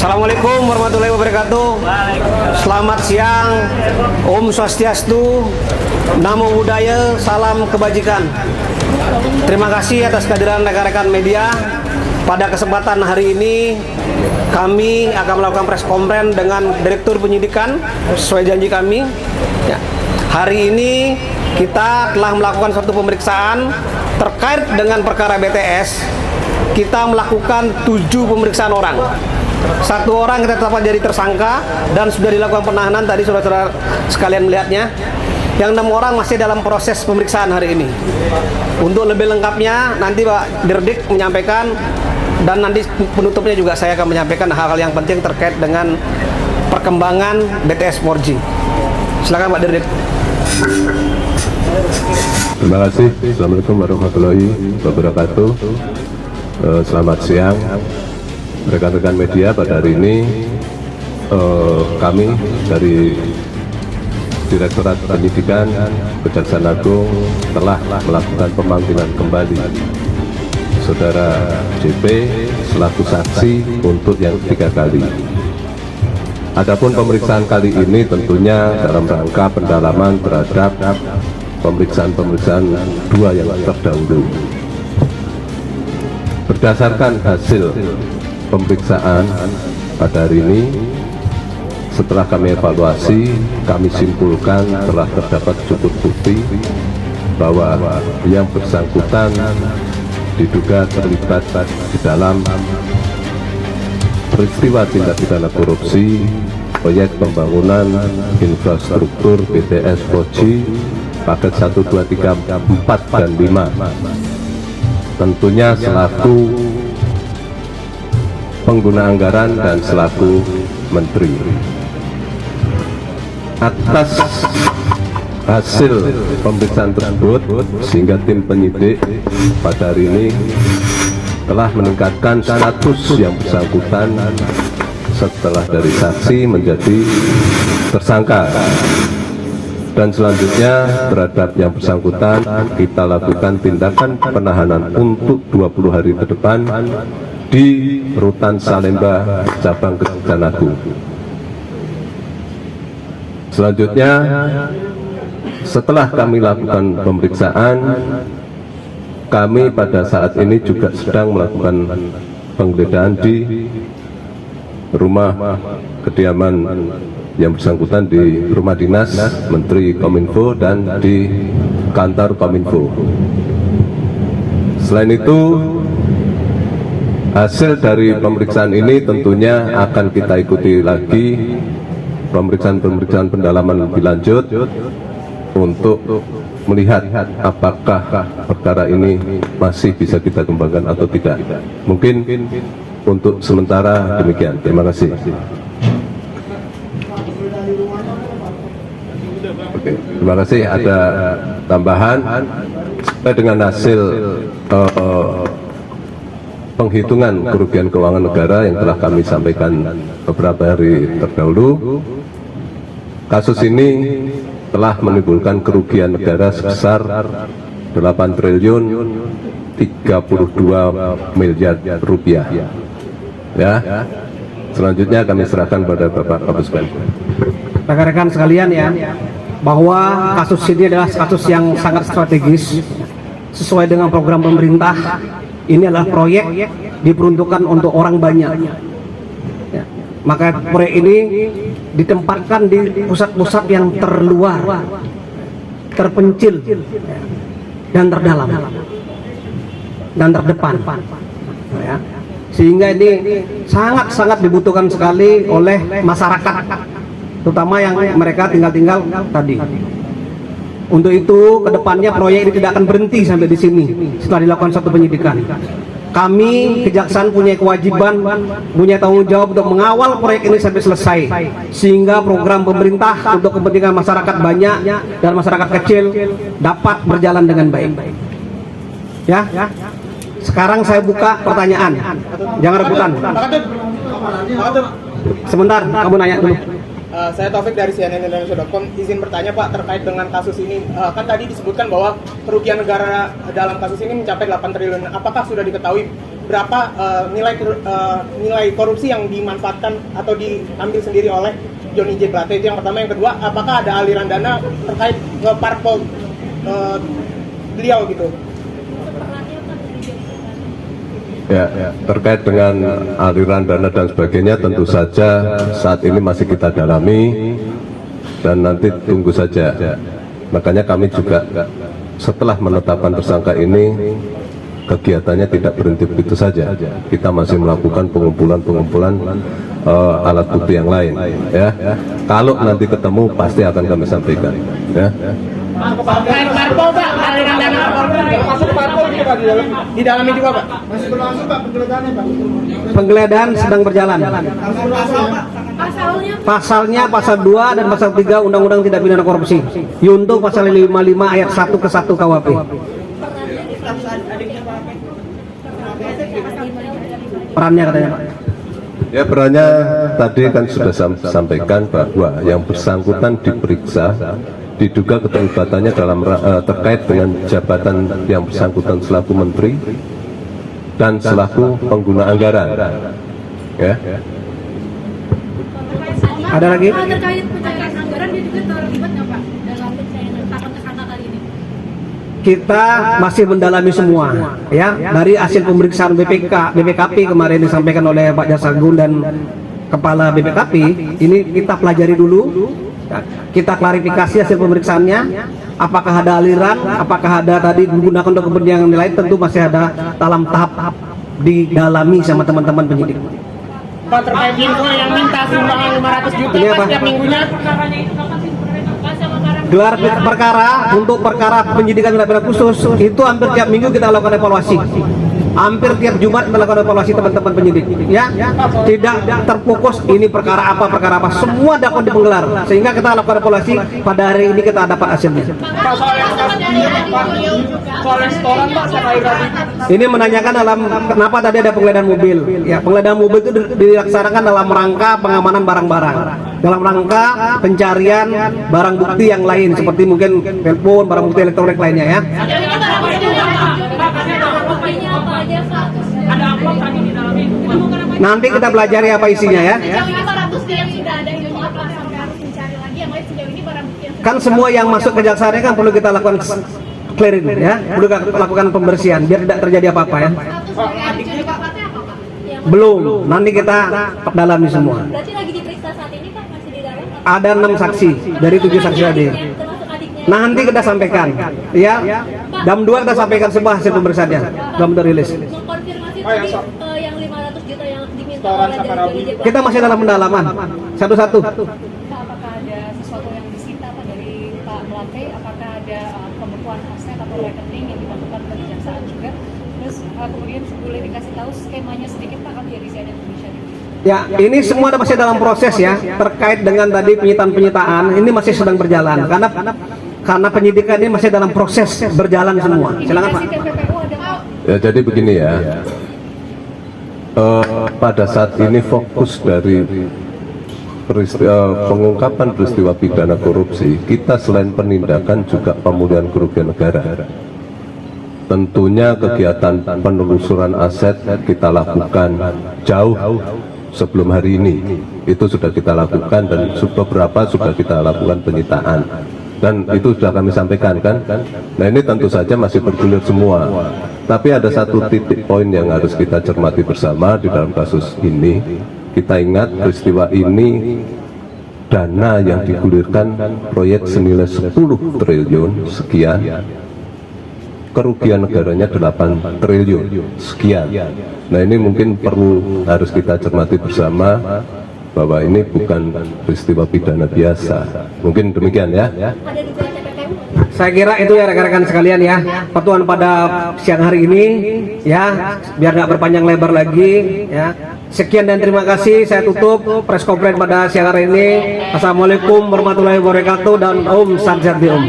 Assalamualaikum warahmatullahi wabarakatuh. Selamat siang, Om Swastiastu, Namo Buddhaya, salam kebajikan. Terima kasih atas kehadiran rekan-rekan media. Pada kesempatan hari ini kami akan melakukan press conference dengan Direktur Penyidikan sesuai janji kami. Ya. Hari ini kita telah melakukan suatu pemeriksaan terkait dengan perkara BTS. Kita melakukan 7 pemeriksaan orang. 1 orang kita tetapkan jadi tersangka dan sudah dilakukan penahanan, tadi saudara-saudara sekalian melihatnya. Yang 6 orang masih dalam proses pemeriksaan hari ini. Untuk lebih lengkapnya nanti Pak Dirdik menyampaikan, dan nanti penutupnya juga saya akan menyampaikan hal-hal yang penting terkait dengan perkembangan BTS 4G. Silakan Pak Dirdik. Terima kasih. Assalamualaikum warahmatullahi wabarakatuh. Selamat siang rekan-rekan media. Pada hari ini kami dari Direktorat Penyidikan Kejaksaan Agung telah melakukan pemanggilan kembali Saudara JP selaku saksi untuk yang 3 kali. Adapun pemeriksaan kali ini tentunya dalam rangka pendalaman terhadap pemeriksaan 2 yang terdahulu. Berdasarkan hasil pemeriksaan pada hari ini, setelah kami evaluasi, kami simpulkan telah terdapat cukup bukti bahwa yang bersangkutan diduga terlibat di dalam peristiwa tindak pidana korupsi proyek pembangunan infrastruktur BTS 4G paket 1, 2, 3, 4, dan 5. Tentunya selaku pengguna anggaran dan selaku menteri. Atas hasil pemeriksaan tersebut, sehingga tim penyidik pada hari ini telah meningkatkan status yang bersangkutan setelah dari saksi menjadi tersangka. Dan selanjutnya terhadap yang bersangkutan kita lakukan tindakan penahanan untuk 20 hari ke depan di Rutan Salemba, Cabang Kejaksaan Agung. Selanjutnya, setelah kami lakukan pemeriksaan, kami pada saat ini juga sedang melakukan penggeledahan di rumah kediaman yang bersangkutan, di rumah dinas Menteri Kominfo dan di kantor Kominfo. Selain itu, hasil dari pemeriksaan ini tentunya akan kita ikuti lagi pemeriksaan pendalaman lebih lanjut untuk melihat apakah perkara ini masih bisa kita kembangkan atau tidak. Mungkin untuk sementara demikian. Terima kasih. Oke, terima kasih. Ada tambahan dengan hasil penghitungan kerugian keuangan negara yang telah kami sampaikan beberapa hari terdahulu. Kasus ini telah menimbulkan kerugian negara sebesar 8 triliun 32 miliar rupiah. Ya. Selanjutnya kami serahkan pada Bapak Kapus Pen. Rekan-rekan sekalian ya, bahwa kasus ini adalah kasus yang sangat strategis sesuai dengan program pemerintah. Ini adalah proyek diperuntukkan untuk orang banyak ya. Maka proyek ini ditempatkan di pusat-pusat yang terluar, terpencil dan terdalam dan terdepan ya. Sehingga ini sangat-sangat dibutuhkan sekali oleh masyarakat, terutama yang mereka tinggal tadi. Untuk itu, kedepannya proyek ini tidak akan berhenti sampai di sini setelah dilakukan satu penyidikan. Kami kejaksaan punya kewajiban, punya tanggung jawab untuk mengawal proyek ini sampai selesai, sehingga program pemerintah untuk kepentingan masyarakat banyak dan masyarakat kecil dapat berjalan dengan baik. Ya, sekarang saya buka pertanyaan, jangan rebutan. Sebentar, kamu nanya dulu. Saya Taufik dari cnnindonesia.com. Izin bertanya Pak terkait dengan kasus ini. Kan tadi disebutkan bahwa kerugian negara dalam kasus ini mencapai 8 triliun. Apakah sudah diketahui berapa nilai korupsi yang dimanfaatkan atau diambil sendiri oleh Johnny J. Plate? Itu yang pertama. Yang kedua, apakah ada aliran dana terkait parpol beliau gitu? Ya, terkait dengan aliran dana dan sebagainya tentu saja saat ini masih kita dalami dan nanti tunggu saja. Makanya kami juga setelah menetapkan tersangka ini kegiatannya tidak berhenti begitu saja. Kita masih melakukan pengumpulan alat bukti yang lain. Ya, kalau nanti ketemu pasti akan kami sampaikan. Ya. Parpol Pak, aliran dana masuk parpol gitu Pak di dalamnya juga Pak. Masih berlangsung Pak penggeledahannya Pak. Penggeledahan sedang berjalan. Pasalnya pasal 2 dan pasal 3 Undang-Undang Tindak Pidana Korupsi. Yunto pasal 55 ayat 1 ke 1 KUHP. Perannya katanya Pak. Ya, perannya tadi kan sudah sampaikan bahwa yang bersangkutan diperiksa diduga keterlibatannya dalam terkait dengan jabatan yang bersangkutan selaku menteri dan selaku pengguna anggaran. Ya. Ada lagi? Terkait pencairan anggaran dia juga terlibat nggak Pak dalam pencairan tersangka kali ini? Kita masih mendalami semua, ya, dari hasil pemeriksaan BPKP kemarin disampaikan oleh Pak Jasagun dan Kepala BPKP. Ini kita pelajari dulu. Kita klarifikasi hasil pemeriksaannya, apakah ada aliran, apakah ada tadi digunakan untuk kepentingan lain, tentu masih ada dalam tahap didalami sama teman-teman penyidik. Pak terkait info yang minta sumbangan 500 juta Ini Pak apa? setiap minggunya. Gelar perkara untuk perkara penyidikan tindak pidana khusus itu hampir tiap minggu kita lakukan evaluasi. Hampir tiap Jumat melakukan evaluasi teman-teman penyidik, ya, tidak terfokus ini perkara apa, semua dapat dipenggelar sehingga kita lakukan evaluasi. Pada hari ini kita dapat hasilnya. Pak soal restoran Pak saya tadi. Ini menanyakan dalam kenapa tadi ada penggeledahan mobil. Ya, penggeledahan mobil itu dilaksanakan dalam rangka pengamanan barang-barang, dalam rangka pencarian barang bukti yang lain seperti mungkin telepon, barang bukti elektronik lainnya, ya. Nanti kita pelajari apa isinya, ya. Kan semua yang masuk ke jaksa kan perlu kita lakukan clearing, ya, perlu kita lakukan pembersihan biar tidak terjadi apa-apa, ya. Belum, nanti kita dalami semua. Berarti lagi diperiksa saat ini Pak, masih di dalam? Ada 6 saksi dari 7 saksi tadi. Termasuk adiknya. Nanti kita sampaikan, ya. Jam 2 kita sampaikan semua hasil pemeriksaannya, belum rilis. Mengkonfirmasi tadi yang 500 juta yang diminta Setoran oleh Sakarabi. dari JJ. Kita masih dalam pendalaman satu-satu. Pak, apakah ada sesuatu yang disita Pak dari Pak Plate? Apakah ada pembekuan aset atau rekening yang dilakukan oleh kejaksaan juga? Terus kemudian boleh dikasih tahu skemanya sedikit Pak kan dari CNN Indonesia ini? Ya, ini semua masih dalam proses, ya. Terkait dengan tadi penyitaan ini masih sedang berjalan karena penyidikan ini masih dalam proses berjalan semua. Silakan Pak. Indikasi TPPU ada Pak? Ya, jadi begini ya. Pada saat ini fokus dari pengungkapan peristiwa pidana korupsi, kita selain penindakan juga pemulihan kerugian negara. Tentunya kegiatan penelusuran aset kita lakukan jauh sebelum hari ini. Itu sudah kita lakukan dan beberapa sudah kita lakukan penyitaan. Dan itu sudah kami sampaikan kan. Nah, ini tentu saja masih bergulir semua. Tapi ada satu titik poin yang harus kita cermati bersama di dalam kasus ini. Kita ingat peristiwa ini dana yang digulirkan proyek senilai 10 triliun sekian. Kerugian negaranya 8 triliun sekian. Nah, ini mungkin perlu harus kita cermati bersama bahwa ini bukan peristiwa pidana biasa. Mungkin demikian ya. Ada dugaan TPPU? Saya kira itu ya rekan-rekan sekalian, ya, pertemuan pada siang hari ini, ya, biar nggak berpanjang lebar lagi, ya. Sekian dan terima kasih. Saya tutup press conference pada siang hari ini. Assalamualaikum warahmatullahi wabarakatuh dan Om Sanjati Om.